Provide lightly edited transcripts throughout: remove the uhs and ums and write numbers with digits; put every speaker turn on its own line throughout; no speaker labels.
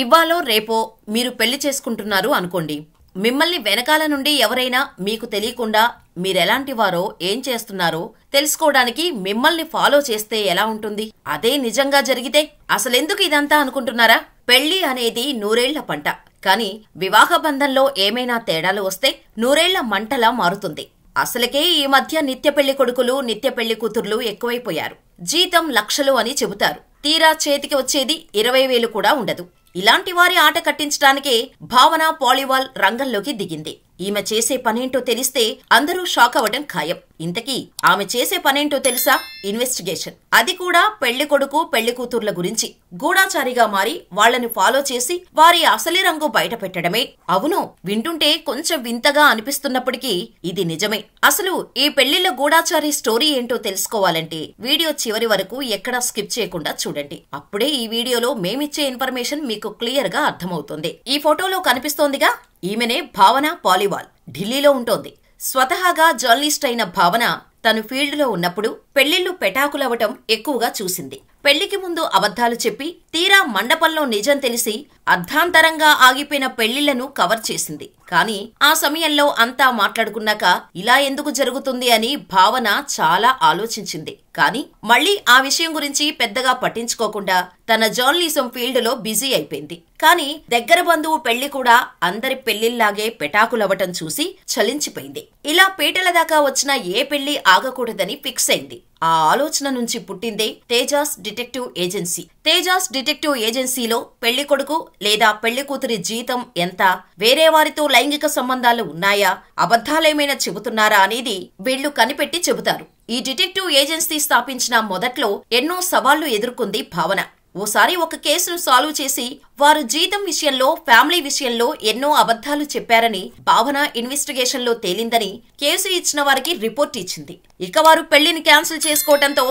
ఇవ్వాలో రేపో మీరు పెళ్లి చేసుకుంటున్నారు అనుకోండి. మిమ్మల్ని వెనకాల నుండి ఎవరైనా మీకు తెలియకుండా మీరెలాంటి వారో ఏం చేస్తున్నారో తెలుసుకోవడానికి మిమ్మల్ని ఫాలో చేస్తే ఎలా ఉంటుంది? అదే నిజంగా జరిగితే అసలెందుకు ఇదంతా అనుకుంటున్నారా? పెళ్లి అనేది నూరేళ్ల పంట. కానీ వివాహ బంధంలో ఏమైనా తేడాలు వస్తే నూరేళ్ల మంటలా మారుతుంది. అసలుకే ఈ మధ్య నిత్య పెళ్లి కొడుకులు, నిత్య పెళ్లి కూతుర్లు ఎక్కువైపోయారు. జీతం లక్షలు అని చెబుతారు. తీరా చేతికి వచ్చేది 20,000 కూడా ఉండదు. ఇలాంటి వారి ఆట కట్టించడానికే భావన పాలివాల్ రంగంలోకి దిగింది. ఈమె చేసే పనేంటో తెలిస్తే అందరూ షాక్ అవ్వడం ఖాయం. ఇంతకీ ఆమె చేసే పనేంటో తెలుసా? ఇన్వెస్టిగేషన్. అది కూడా పెళ్లి కొడుకు, పెళ్లి కూతుర్ల గురించి. గూఢాచారిగా మారి వాళ్లను ఫాలో చేసి వారి అసలి రంగు బయట పెట్టడమే. అవును, వింటుంటే కొంచెం వింతగా అనిపిస్తున్నప్పటికీ ఇది నిజమే. అసలు ఈ పెళ్లిళ్ల గూఢాచారి స్టోరీ ఏంటో తెలుసుకోవాలంటే వీడియో చివరి వరకు ఎక్కడా స్కిప్ చేయకుండా చూడండి. అప్పుడే ఈ వీడియోలో మేమిచ్చే ఇన్ఫర్మేషన్ మీకు క్లియర్ గా అర్థమవుతుంది. ఈ ఫోటోలో కనిపిస్తోందిగా, ఈమెనే భావన పాలివాల్. ఢిల్లీలో ఉంటోంది. స్వతహాగా జర్నలిస్ట్ అయిన భావన తను ఫీల్డ్ లో ఉన్నప్పుడు పెళ్లిళ్లు పెటాకులవటం ఎక్కువగా చూసింది. పెళ్లికి ముందు అబద్ధాలు చెప్పి తీరా మండపంలో నిజం తెలిసి అర్ధాంతరంగా ఆగిపోయిన పెళ్లిళ్లను కవర్ చేసింది. కానీ ఆ సమయంలో అంతా మాట్లాడుకున్నాక ఇలా ఎందుకు జరుగుతుంది అని భావన చాలా ఆలోచించింది. కానీ మళ్లీ ఆ విషయం గురించి పెద్దగా పట్టించుకోకుండా తన జర్నలిజం ఫీల్డ్ లో బిజీ అయిపోయింది. కానీ దగ్గర బంధువు పెళ్లి కూడా అందరి పెళ్లిళ్లాగే పెటాకులవ్వటం చూసి చలించిపోయింది. ఇలా పీటల దాకా వచ్చిన ఏ పెళ్లి ఆగకూడదని ఫిక్స్ అయింది. ఆ ఆలోచన నుంచి పుట్టిందే Tejas detective agency. Tejas detective ఏజెన్సీలో పెళ్లి కొడుకు లేదా పెళ్లి కూతురి జీతం ఎంత, వేరే వారితో లైంగిక సంబంధాలు ఉన్నాయా, అబద్ధాలేమైనా చెబుతున్నారా అనేది వీళ్లు కనిపెట్టి చెబుతారు. ఈ డిటెక్టివ్ ఏజెన్సీ స్థాపించిన మొదట్లో ఎన్నో సవాళ్లు ఎదుర్కొంది భావన. ఓసారి ఒక కేసును సాల్వ్ చేసి వారు జీతం విషయంలో, ఫ్యామిలీ విషయంలో ఎన్నో అబద్ధాలు చెప్పారని భావన ఇన్వెస్టిగేషన్ లో తేలిందని కేసు ఇచ్చిన వారికి రిపోర్ట్ ఇచ్చింది. ఇక వారు పెళ్లిని క్యాన్సిల్ చేసుకోవడంతో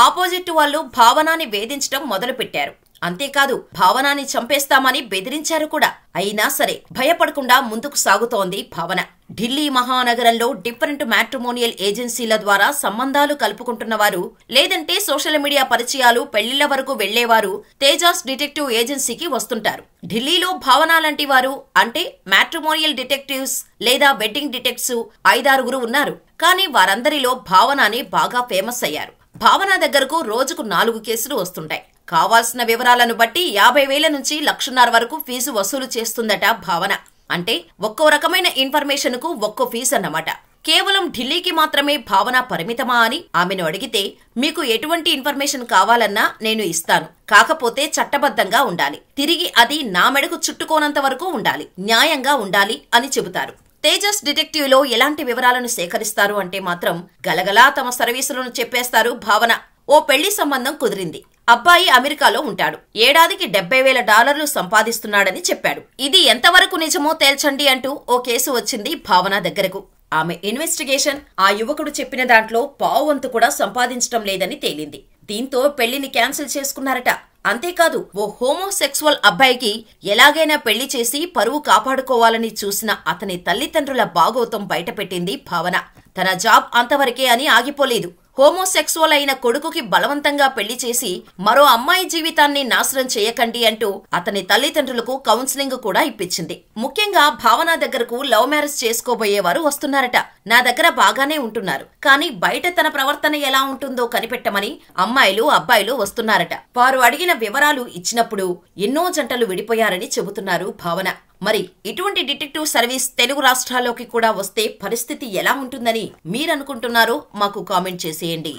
ఆపోజిట్ వాళ్లు భావనాని వేధించడం మొదలుపెట్టారు. అంతేకాదు భావనాని చంపేస్తామని బెదిరించారు కూడా. అయినా సరే భయపడకుండా ముందుకు సాగుతోంది భావన. ఢిల్లీ మహానగరంలో డిఫరెంట్ మ్యాట్రిమోనియల్ ఏజెన్సీల ద్వారా సంబంధాలు కలుపుకుంటున్నవారు, లేదంటే సోషల్ మీడియా పరిచయాలు, పెళ్లిళ్ల వరకు వెళ్లేవారు తేజాస్ డిటెక్టివ్ ఏజెన్సీకి వస్తుంటారు. ఢిల్లీలో భావన లాంటి వారు అంటే మ్యాట్రిమోనియల్ డిటెక్టివ్స్ లేదా వెడ్డింగ్ డిటెక్టివ్స్ 5-6 ఉన్నారు. కానీ వారందరిలో భావననే బాగా ఫేమస్ అయ్యారు. భావన దగ్గరకు రోజుకు 4 కేసులు వస్తుంటాయి. కావాల్సిన వివరాలను బట్టి 50,000 నుంచి 1,50,000 వరకు ఫీజు వసూలు చేస్తుందట భావన. అంటే ఒక్కో రకమైన ఇన్ఫర్మేషన్ కు ఒక్కో ఫీజు అన్నమాట. కేవలం ఢిల్లీకి మాత్రమే భావన పరిమితమా అని ఆమెను అడిగితే, మీకు ఎటువంటి ఇన్ఫర్మేషన్ కావాలన్నా నేను ఇస్తాను, కాకపోతే చట్టబద్ధంగా ఉండాలి, తిరిగి అది నా మెడకు చుట్టుకోనంత వరకు ఉండాలి, న్యాయంగా ఉండాలి అని చెబుతారు. తేజస్ డిటెక్టివ్ లో ఎలాంటి వివరాలను సేకరిస్తారు అంటే మాత్రం గలగలా తమ సర్వీసులను చెప్పేస్తారు భావన. ఓ పెళ్లి సంబంధం కుదిరింది. అబ్బాయి అమెరికాలో ఉంటాడు. ఏడాదికి $70,000 సంపాదిస్తున్నాడని చెప్పాడు. ఇది ఎంతవరకు నిజమో తేల్చండి అంటూ ఓ కేసు వచ్చింది భావన దగ్గరకు. ఆమె ఇన్వెస్టిగేషన్ ఆ యువకుడు చెప్పిన దాంట్లో పావువంతు కూడా సంపాదించడం లేదని తేలింది. దీంతో పెళ్లిని క్యాన్సిల్ చేసుకున్నారట. అంతేకాదు ఓ హోమోసెక్సువల్ అబ్బాయికి ఎలాగైనా పెళ్లి చేసి పరువు కాపాడుకోవాలని చూసిన అతని తల్లిదండ్రుల బాగోతం బయటపెట్టింది భావన. తన జాబ్ అంతవరకే అని ఆగిపోలేదు. హోమోసెక్సువల్ అయిన కొడుకుకి బలవంతంగా పెళ్లి చేసి మరో అమ్మాయి జీవితాన్ని నాశనం చేయకండి అంటూ అతని తల్లిదండ్రులకు కౌన్సిలింగ్ కూడా ఇప్పించింది. ముఖ్యంగా భావన దగ్గరకు లవ్ మ్యారేజ్ చేసుకోబోయేవారు వస్తున్నారట. నా దగ్గర బాగానే ఉంటున్నారు, కానీ బయట తన ప్రవర్తన ఎలా ఉంటుందో కనిపెట్టమని అమ్మాయిలు, అబ్బాయిలు వస్తున్నారట. వారు అడిగిన వివరాలు ఇచ్చినప్పుడు ఎన్నో జంటలు విడిపోయారని చెబుతున్నారు భావన. మరి ఇటువంటి డిటెక్టివ్ సర్వీస్ తెలుగు రాష్ట్రాల్లోకి కూడా వస్తే పరిస్థితి ఎలా ఉంటుందని మీరనుకుంటున్నారో మాకు కామెంట్ చేసేయండి.